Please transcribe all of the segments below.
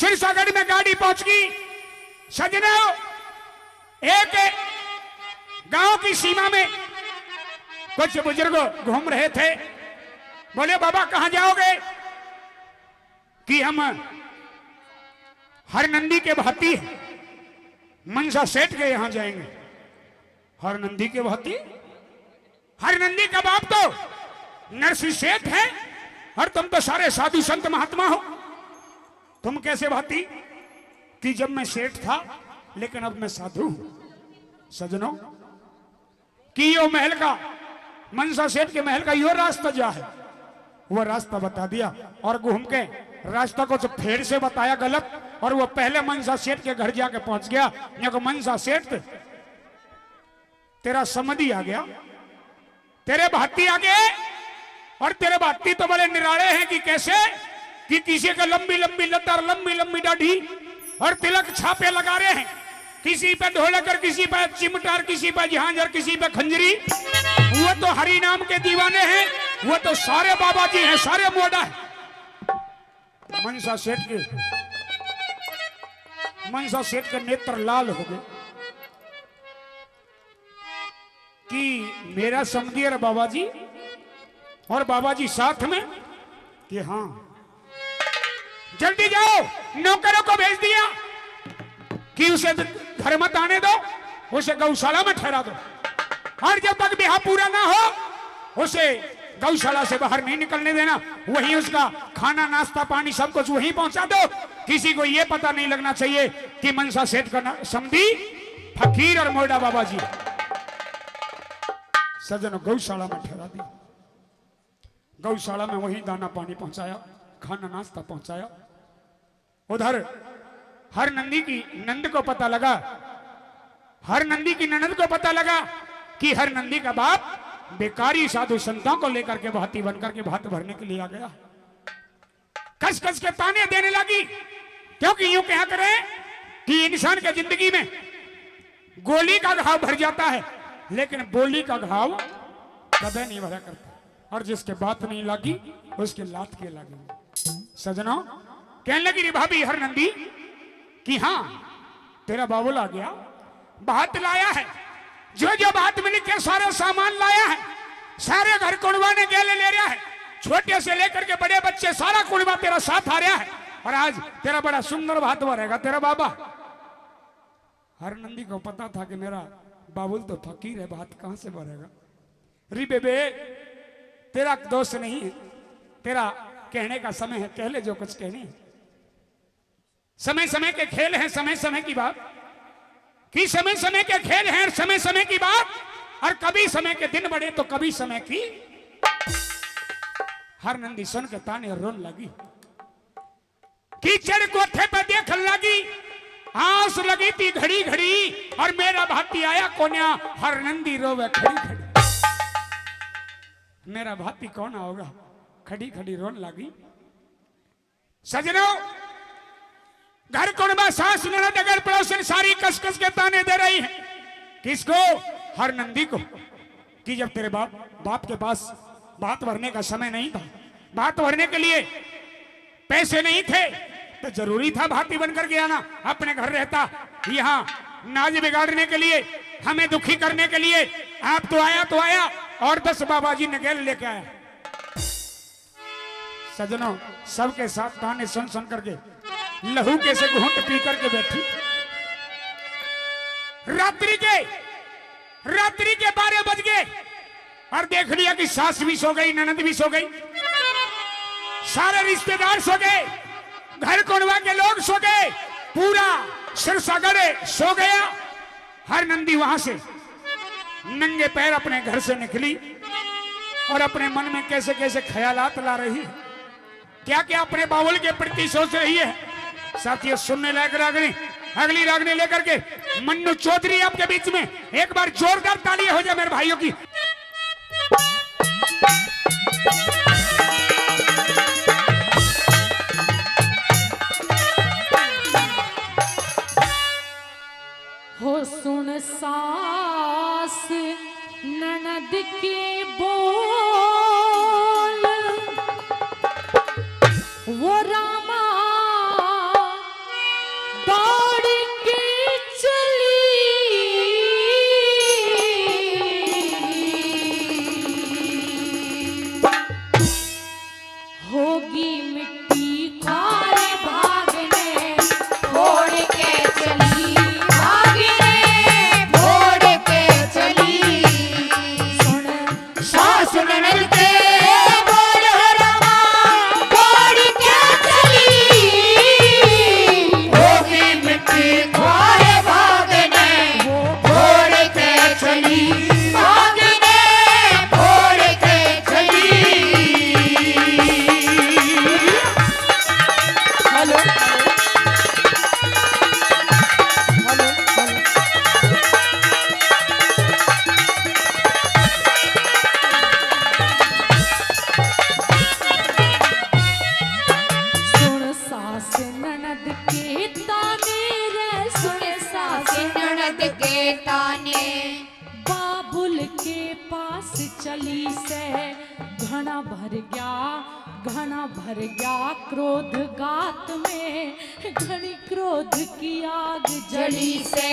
सिरसागढ़ में गाड़ी पहुंच गई। सजनों, एक गांव की सीमा में कुछ बुजुर्ग घूम रहे थे। बोले बाबा कहां जाओगे? कि हम हरनंदी के भाती मनसा सेठ के यहां जाएंगे। हरनंदी के भाती? हरनंदी का बाप तो नरसिंह सेठ है और तुम तो सारे साधु संत महात्मा हो, तुम कैसे भाती? कि जब मैं सेठ था लेकिन अब मैं साधु हूं। सजनों, कि यो महल का, मनसा सेठ के महल का यो रास्ता जा है, वो रास्ता बता दिया और घूम के रास्ता को तो फेर से बताया गलत, और वो पहले मनसा सेठ के घर जाके पहुंच गया। को मनसा सेठ तेरा समधी आ गया, तेरे भाती आ गए, और तेरे भाती तो बड़े निराले हैं कि कैसे कि किसी का लंबी लंबी लत्ता, लंबी लंबी दाढ़ी और तिलक छापे लगा रहे हैं, किसी पे ढोलक और किसी पे चिमटा, किसी पे झांझर, किसी पे खंजरी। वो तो हरि नाम के दीवाने हैं, वो तो सारे बाबा जी हैं, सारे मोड़ा है। मनसा सेठ के नेत्र लाल हो गए कि मेरा समझिए रे बाबा जी, और बाबा जी साथ में कि हाँ जल्दी जाओ, नौकरों को भेज दिया कि उसे घर मत आने दो, उसे गौशाला में ठहरा दो, और जब तक ब्याह पूरा ना हो उसे गौशाला से बाहर नहीं निकलने देना, वहीं उसका खाना नाश्ता पानी सब कुछ वहीं पहुंचा दो। किसी को यह पता नहीं लगना चाहिए कि मनसा सेठ का समधी फकीर और मोड़ा बाबा जी। सजनों, गौशाला में ठहरा दिया, गौशाला में वहीं दाना पानी पहुंचाया, खाना नाश्ता पहुंचाया। उधर हरनंदी की नंद को पता लगा, हरनंदी की ननद को पता लगा कि हरनंदी का बाप बेकारी साधु संतों को लेकर के भाती बनकर के भात भरने के लिए आ गया। कस कस के ताने देने लगी, क्योंकि यूं क्या करें कि इंसान के जिंदगी में गोली का घाव भर जाता है, लेकिन बोली का घाव कभी नहीं भरा करता, और जिसके बात नहीं लगी उसके लात के लगी। सजनों, कहने लगी रे भाभी हरनंदी कि हाँ तेरा बाबुल आ गया, बात लाया है, जो जो बात मिली के सारा सामान लाया है, सारे घर कुड़वा ने गेले ले रहा है, छोटे से लेकर के बड़े बच्चे सारा कुड़वा तेरा साथ आ रहा है, और आज तेरा बड़ा सुंदर भात भरेगा तेरा बाबा। हरनंदी को पता था कि मेरा बाबुल तो फकीर है, भात कहां से भरेगा। री बेबे तेरा दोस्त नहीं है, तेरा कहने का समय है, कह ले जो कुछ कहने है। समय समय के खेल हैं, समय समय की बात कि समय समय के खेल हैं, समय समय की बात, और कभी समय के दिन बढ़े तो कभी समय की। हरनंदी सुन के ताने और रोन लगी, कीचड़ कोठे पर देख लगी, आंस लगी थी घड़ी घड़ी, और मेरा भाती आया कोन्या, हरनंदी रोवे खड़ी खड़ी। मेरा भाती कौन होगा, खड़ी खड़ी रोन लगी। सजनों, घर कुड़बा सास ननद अगर पड़ोसन सारी कस कस के ताने दे रही है, किसको? हरनंदी को, कि जब तेरे बाप के पास बात भरने का समय नहीं था, बात भरने के लिए पैसे नहीं थे, तो जरूरी था भाती बनकर के आना, अपने घर रहता, यहाँ नाज बिगाड़ने के लिए, हमें दुखी करने के लिए। आप तो आया और 10 बाबा जी नगेल लेके आया। सजनों, सबके साथ ताने सुन सुन करके लहू के से घूंट पी करके बैठी। रात्रि के 12 बज गए, और देख लिया कि सास भी सो गई, ननद भी सो गई, सारे रिश्तेदार सो गए, घर कुड़वा के लोग सो गए, पूरा सिरसागढ़ सो गया। हरनंदी वहां से नंगे पैर अपने घर से निकली, और अपने मन में कैसे कैसे ख्यालात ला रही है, क्या क्या अपने बाबुल के प्रति सोच रही है। साथियों, सुनने लायक रागनी, अगली रागनी लेकर के मन्नू चौधरी आपके बीच में, एक बार जोरदार तालियां हो जाए मेरे भाइयों की। हो सुन सास ननद की बोल, वो रामा के ताने रे सुन सास ननद के ताने। बाबुल के पास चली से घना भर गया क्रोध गात में, घनी क्रोध की आग जली से।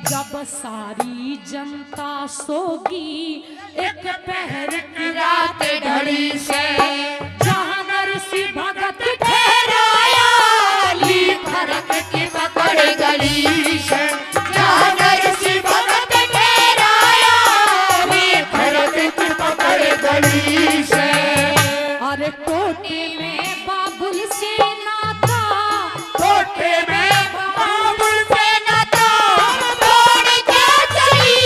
जब सारी जनता सोगी एक पहर की रात ढली से, जहाँ नरसी भगत ठहराया ली फरक की पकड़ गली से, जहाँ नरसी भगत ठहराया ली फरक की पकड़ गली से। अरे कोटे में बाबुल से नाता, कोटे में बाबुल से नाता तोड़ के चली,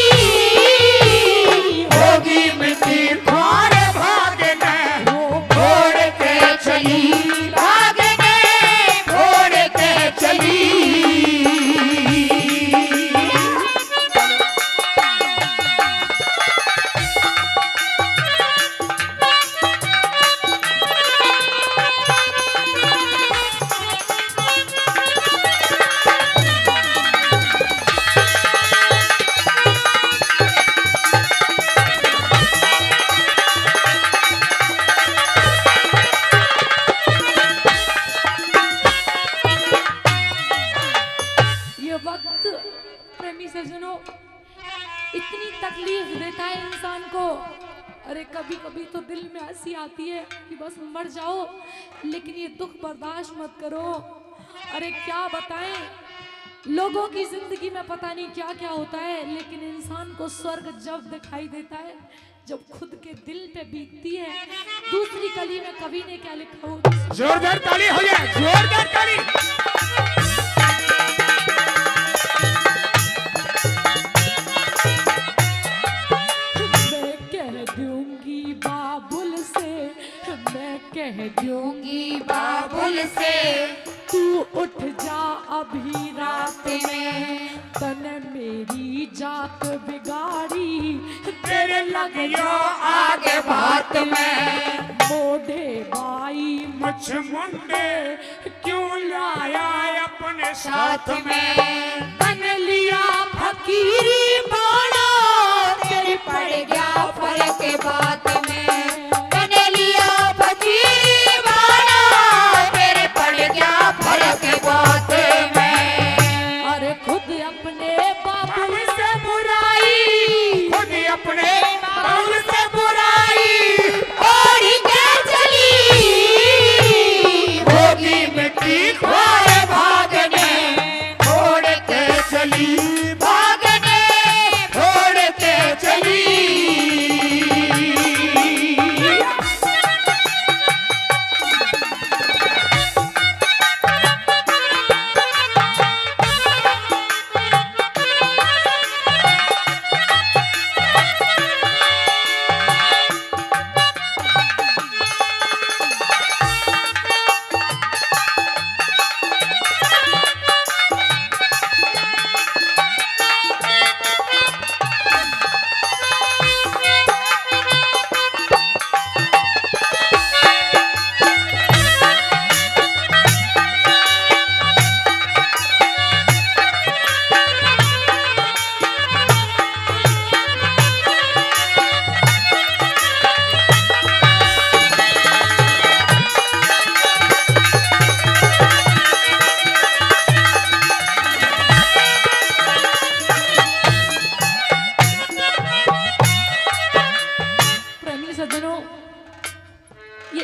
होगी मिट्टी खार भागने छोड़ के चली, भागने छोड़ के चली। प्रेमी सज्जनों इतनी तकलीफ देता है इंसान को। अरे कभी कभी तो दिल में हंसी आती है कि बस मर जाओ, लेकिन ये दुख बर्दाश्त मत करो। अरे क्या बताएं, लोगों की जिंदगी में पता नहीं क्या क्या होता है, लेकिन इंसान को स्वर्ग जब दिखाई देता है जब खुद के दिल पे बीतती है। दूसरी कली में कवि ने क्या लिखा हो, जोरदार ताली हो जाए, जोरदार ताली। मैं कह दूंगी बाबुल से तू उठ जा अभी रात में, तन मेरी जात बिगाड़ी तेरे लग गयो आगे बात में। मोढ़े बाई मुझ मुंडे क्यों लाया अपने साथ साथ में बन लिया फकीरी बाड़ा, तेरे पड़ गया फर्क बात में। बन लिया फकीरी बाड़ा, तेरे पड़ गया फर्क बात में। अरे खुद अपने बाबू से बुराई, खुद अपने बाबू से बुराई और के चली, होगी मिट्टी खोए भागने छोड़ के चली, भागने छोड़ के चली।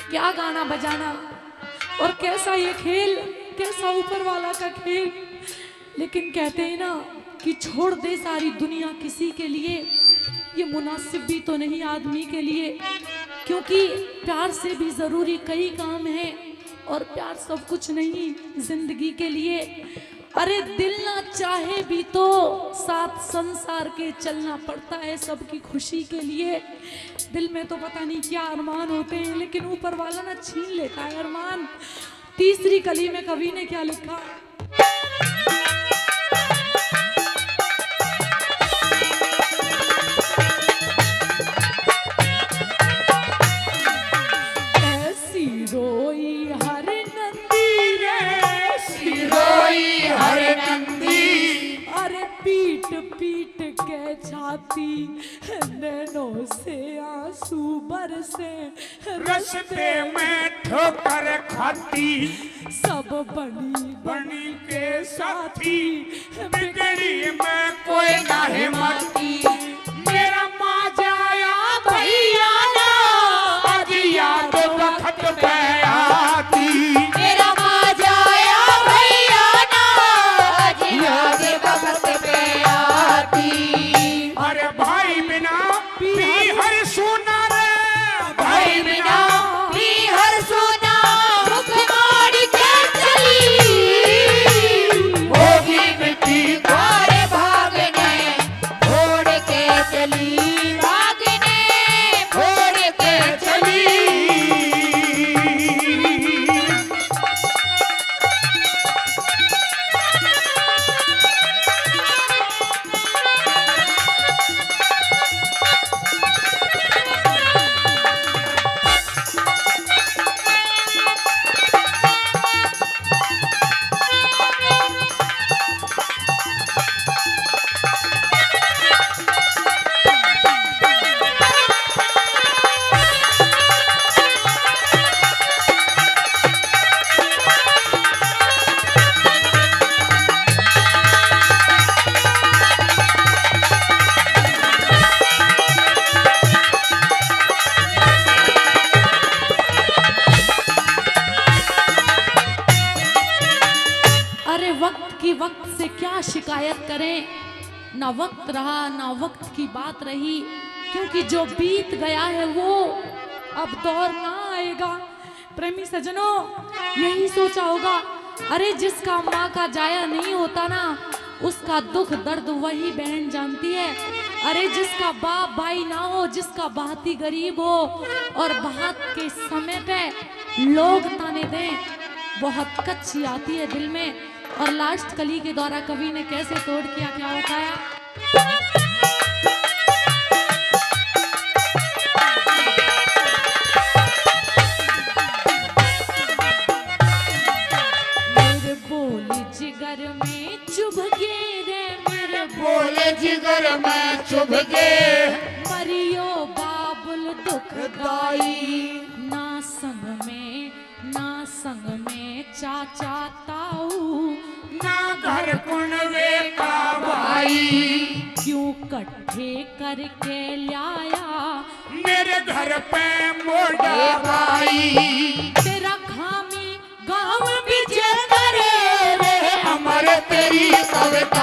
क्या गाना बजाना और कैसा ये खेल, कैसा ऊपर वाला का खेल। लेकिन कहते हैं ना कि छोड़ दे सारी दुनिया किसी के लिए, ये मुनासिब भी तो नहीं आदमी के लिए, क्योंकि प्यार से भी ज़रूरी कई काम हैं और प्यार सब कुछ नहीं जिंदगी के लिए। अरे दिल ना चाहे भी तो साथ संसार के चलना पड़ता है सबकी खुशी के लिए। दिल में तो पता नहीं क्या अरमान होते हैं, लेकिन ऊपर वाला ना छीन लेता है अरमान। तीसरी कली में कवि ने क्या लिखा, ऐसी रोई हर नंदी रे, ऐसी छाती, नैनों से आंसू बरसे रस्ते में ठोकर खाती, सब बनी बनी के साथी, बिगड़ी में कोई ना हिम्मती, मेरा माँ जाया भैया ना, आज याद वक्त पे आती, मेरा माँ जाया भैया ना, आज याद वक्त पे आती। अरे भाई बिना पीहर सुना रे, भाई बिना पीहर सुना, दुख मोड़ के चली, होगी मिट्टी घोड़े भागने, घोड़ के चली, भागने घोड़ के चली। अरे वक्त की वक्त से क्या शिकायत करें, ना वक्त रहा ना वक्त की बात रही, क्योंकि जो बीत गया है वो अब दौर ना आएगा। प्रेमी सजनों, यही सोचा होगा, अरे जिसका माँ का जाया नहीं होता ना, उसका दुख दर्द वही बहन जानती है। अरे जिसका बाप भाई ना हो, जिसका बाती गरीब हो और बात के समय पे लोग ताने दें, बहुत कच्ची आती है दिल में। और लास्ट कली के द्वारा कवि ने कैसे तोड़ किया, क्या बताया? मेरे बोले जिगर में चुभ गे रे, मेरे बोले जिगर में चुभ गए, मरियो बाबुल दुखदाई, ना संग में चाचा ताऊ, ना घर कुनवे का भाई, क्यों कट्ठे करके लाया मेरे घर पे मोड़ा भाई, तेरा खामी गाँव भी करे रे अमर तेरी कविता